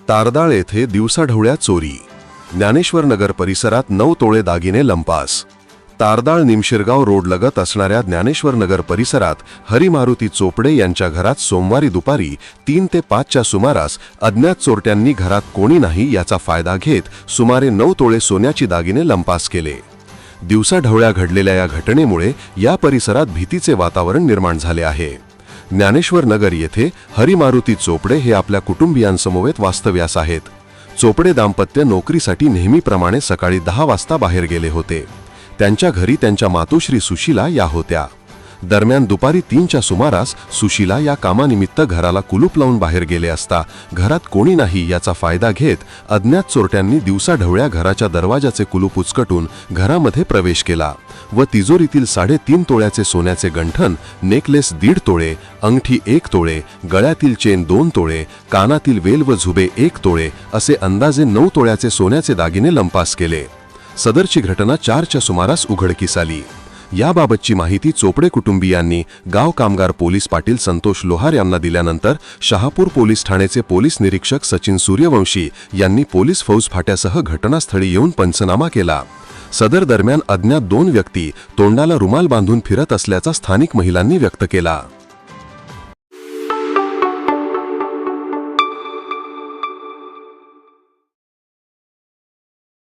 तारदाळ येथे दिवसाढवळ्या चोरी, ज्ञानेश्वर नगर परिसरात 9 तोळे दागिने लंपास। तारदाळ निमशिरगाव रोडलगत असणाऱ्या ज्ञानेश्वर नगर परिसरात हरिमारुती चोपडे यांच्या घरात सोमवारी दुपारी 3 ते 5 च्या सुमारास अज्ञात चोरट्यांनी घरात कोणी नाही याचा फायदा घेत सुमारे 9 तोळे सोन्याची दागिने लंपास केले। दिवसाढवळ्या घडलेल्या या घटनेमुळे या परिसरात भीतीचे वातावरण निर्माण झाले आहे। ज्ञानेश्वर नगर येथे हरिमारुती चोपडे हे आपल्या कुटुंबियांसमवेत वास्तव्यास आहेत। चोपडे दाम्पत्य नोकरीसाठी नेहमीप्रमाणे सकाळी 10 वाजता बाहेर गेले होते। त्यांच्या घरी त्यांच्या मातोश्री सुशीला या होत्या। दरम्यान दुपारी 3 च्या सुमारास सुशीला या कामानिमित्त घराला कुलूप लावून बाहेर गेले असता घरात कोणी नाही याचा फायदा घेत अज्ञात चोरट्यांनी दिवसाढवळ्या घराच्या दरवाजाचे कुलूप उचकटून घरामध्ये प्रवेश केला व तिजोरीतील 3.5 तोळ्याचे सोन्याचे गंठण, नेकलेस 1.5 तोळे, अंगठी 1 तोळे, गळ्यातील चेन 2 तोळे, कानातील वेल व झुबे 1 तोळे असे अंदाजे 9 तोळ्याचे सोन्याचे दागिने लंपास केले। सदरची घटना 4 च्या सुमारास उघडकीस आली। याबाबतची माहिती चोपडे कुटुंबियांनी गाव कामगार पोलीस पाटील संतोष लोहार यांना दिल्यानंतर शहापूर पोलीस ठाण्याचे पोलीस निरीक्षक सचिन सूर्यवंशी यांनी पोलीस फौज फाट्यासह घटनास्थळी येऊन पंचनामा केला। सदर दरम्यान अज्ञात 2 व्यक्ती तोंडाला रुमाल बांधून फिरत असल्याचा स्थानिक महिलांनी व्यक्त केला।